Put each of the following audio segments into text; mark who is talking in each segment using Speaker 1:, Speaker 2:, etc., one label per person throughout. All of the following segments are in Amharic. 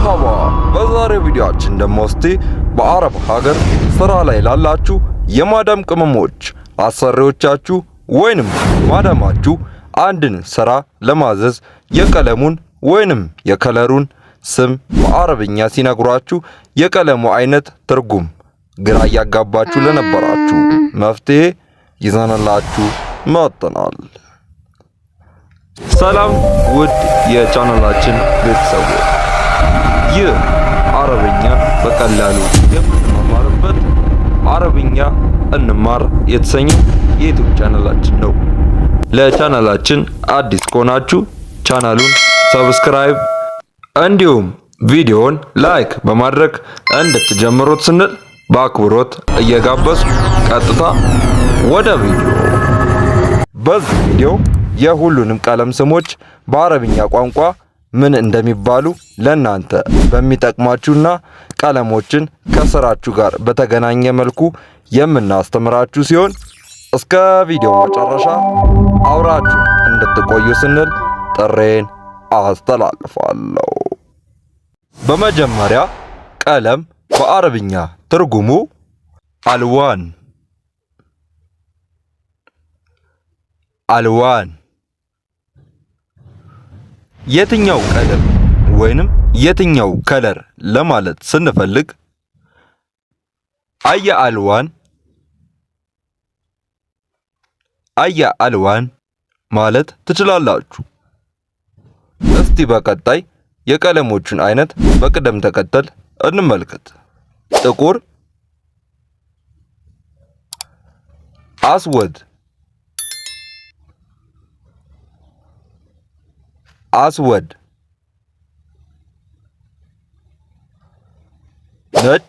Speaker 1: መርሐባ በዛሬው ቪዲዮአችን ደግሞ በአረብ ሀገር ስራ ላይ ላላችሁ የማዳም ቅመሞች አሰሪዎቻችሁ ወይንም ማዳማችሁ አንድን ስራ ለማዘዝ የቀለሙን ወይንም የከለሩን ስም በአረብኛ ሲነግሯችሁ የቀለሙ አይነት ትርጉም ግራ ያጋባችሁ ለነበራችሁ መፍትሄ ይዘንላችሁ መጥተናል። ሰላም ውድ የቻናላችን ቤተሰቦች፣ ይህ አረብኛ በቀላሉ የምንማማርበት አረብኛ እንማር የተሰኘው የዩቲዩብ ቻናላችን ነው። ለቻናላችን አዲስ ከሆናችሁ ቻናሉን ሰብስክራይብ እንዲሁም ቪዲዮውን ላይክ በማድረግ እንድትጀምሩት ስንል በአክብሮት እየጋበዝኩ ቀጥታ ወደ ቪዲዮ። በዚህ ቪዲዮ የሁሉንም ቀለም ስሞች በአረብኛ ቋንቋ ምን እንደሚባሉ ለናንተ በሚጠቅማችሁና ቀለሞችን ከስራችሁ ጋር በተገናኘ መልኩ የምናስተምራችሁ ሲሆን እስከ ቪዲዮ መጨረሻ አብራችሁ እንድትቆዩ ስንል ጥሬን አስተላልፋለሁ። በመጀመሪያ ቀለም በአረብኛ ትርጉሙ አልዋን አልዋን። የትኛው ቀለም ወይንም የትኛው ከለር ለማለት ስንፈልግ አየ አልዋን ማለት ትችላላችሁ። እስቲ በቀጣይ የቀለሞቹን አይነት በቅደም ተከተል እንመልከት። ጥቁር፣ አስወድ አስወድ፣ ነጭ፣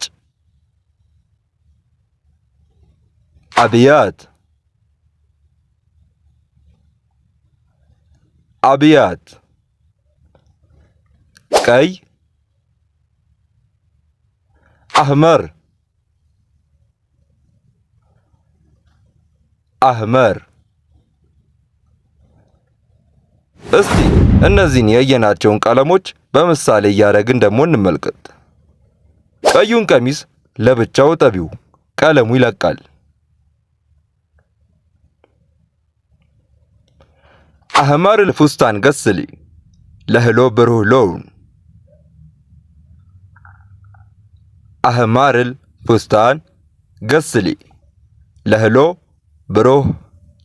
Speaker 1: አብያት አብያት፣ ቀይ፣ አህመር አህመር። እስቲ እነዚህን ያየናቸውን ቀለሞች በምሳሌ እያደረግን ደግሞ እንመልከት። ቀዩን ቀሚስ ለብቻው ጠቢው፣ ቀለሙ ይለቃል። አህመር الفستان غسلي ለህሎ ብሩህ ሎውን። አህመር الفستان غسلي ለህሎ ብሩህ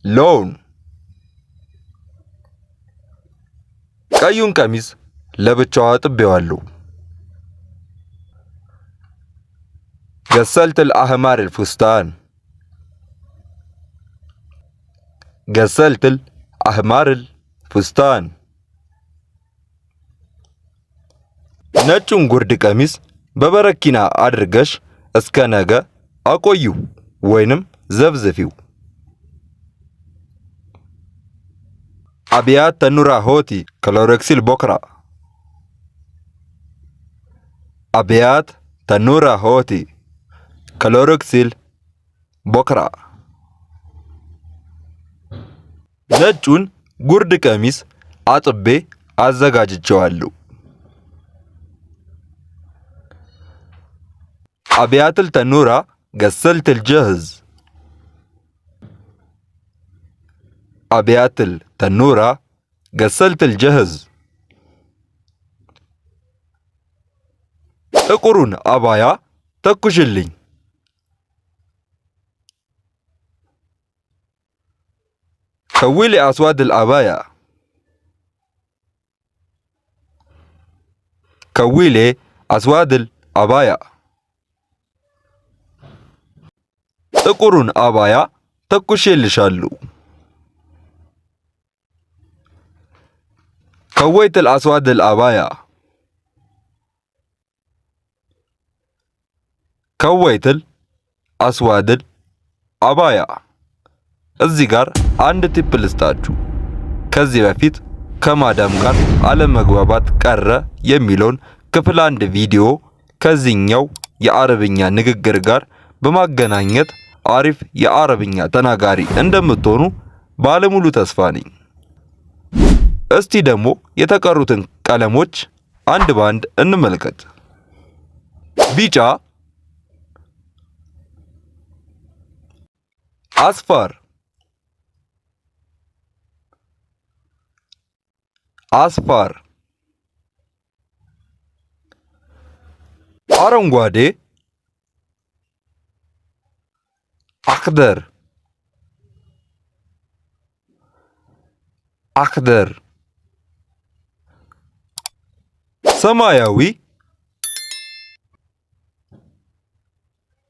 Speaker 1: ሎውን። ቀዩን ቀሚስ ለብቻው አጥቤዋለሁ። غسلت الأحمر الفستان غسلت الأحمر الفستان። ነጩን ጉርድ ቀሚስ በበረኪና አድርገሽ እስከ ነገ አቆዩ ወይንም ዘብዝፊው። አብያት ተኑራ ሆቲ ክሎሮክሲል ቦክራ አብያት ተኑራ ሆቲ ክሎሮክሲል ቦክራ። ነጩን ጉርድ ቀሚስ አጥቤ አዘጋጅቼዋለሁ። አብያትል ተኑራ ገሰልትል ጀህዝ አብያትል ተኑራ ገሰልትል ጀህዝ። ጥቁሩን አባያ ተኩሽልኝ። كويلي أسواد الأبايا كويلي أسواد الأبايا. ጥቁሩን አባያ ተኩሼልሻለሁ። كويت الأسواد الأبايا كويت الأسواد الأبايا። እዚህ ጋር አንድ ቲፕ ልስጣችሁ። ከዚህ በፊት ከማዳም ጋር አለመግባባት ቀረ የሚለውን ክፍል አንድ ቪዲዮ ከዚህኛው የአረብኛ ንግግር ጋር በማገናኘት አሪፍ የአረብኛ ተናጋሪ እንደምትሆኑ ባለሙሉ ተስፋ ነኝ። እስቲ ደግሞ የተቀሩትን ቀለሞች አንድ ባንድ እንመልከት። ቢጫ፣ አስፋር፣ አስፋር። አረንጓዴ፣ አክደር፣ አክደር። ሰማያዊ፣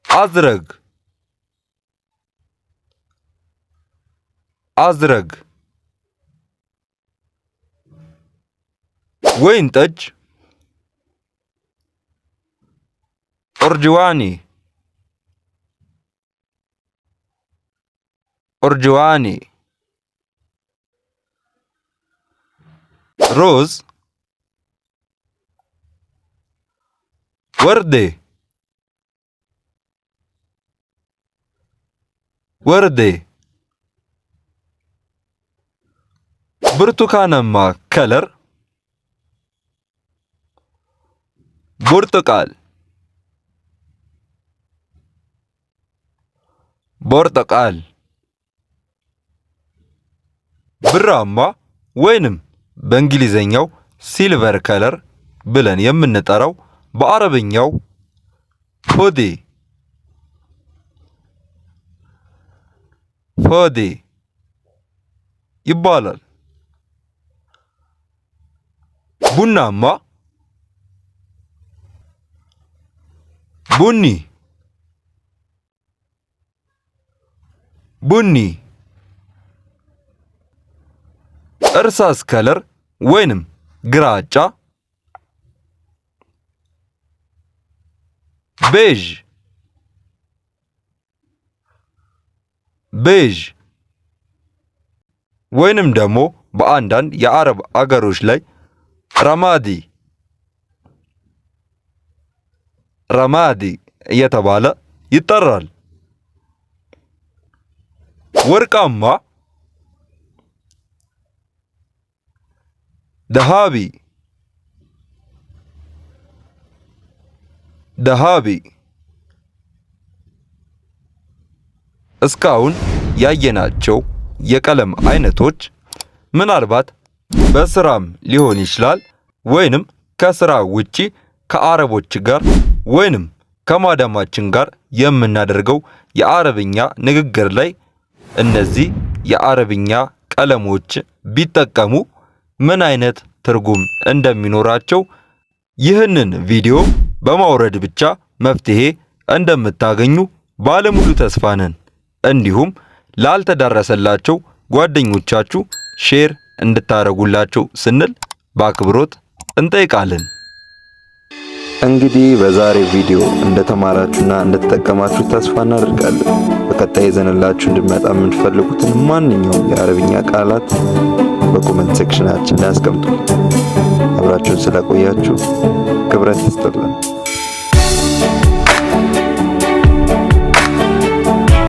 Speaker 1: አዝረግ፣ አዝረግ። ወይን ጠጅ፣ ኦርጅዋኒ፣ ኦርጅዋኒ። ሮዝ፣ ወርዴ፣ ወርዴ። ብርቱካናማ ከለር፣ ቦርጥቃል፣ ቦርጥቃል። ብራማ ወይንም በእንግሊዘኛው ሲልቨር ከለር ብለን የምንጠራው በአረብኛው ፎዴ፣ ፎዴ ይባላል። ቡናማ፣ ቡኒ፣ ቡኒ። እርሳስ ከለር ወይንም ግራጫ፣ ቤዥ፣ ቤዥ። ወይንም ደግሞ በአንዳንድ የአረብ አገሮች ላይ ረማዲ፣ ረማዲ እየተባለ ይጠራል። ወርቃማ፣ ደሃቢ፣ ደሃቢ። እስካሁን ያየናቸው የቀለም አይነቶች ምናልባት በስራም ሊሆን ይችላል ወይንም ከስራ ውጪ ከአረቦች ጋር ወይንም ከማዳማችን ጋር የምናደርገው የአረብኛ ንግግር ላይ እነዚህ የአረብኛ ቀለሞች ቢጠቀሙ ምን አይነት ትርጉም እንደሚኖራቸው ይህንን ቪዲዮ በማውረድ ብቻ መፍትሄ እንደምታገኙ ባለሙሉ ተስፋ ነን። እንዲሁም ላልተዳረሰላቸው ጓደኞቻችሁ ሼር እንድታረጉላቸው ስንል በአክብሮት እንጠይቃለን።
Speaker 2: እንግዲህ በዛሬው ቪዲዮ እንደተማራችሁና እንደተጠቀማችሁ ተስፋ እናደርጋለን። በቀጣይ ይዘንላችሁ እንድመጣ የምትፈልጉትን ማንኛውም የአረብኛ ቃላት በኮሜንት ሴክሽናችን ላይ አስቀምጡ። አብራችሁን ስለቆያችሁ ክብረት ይስጥልን።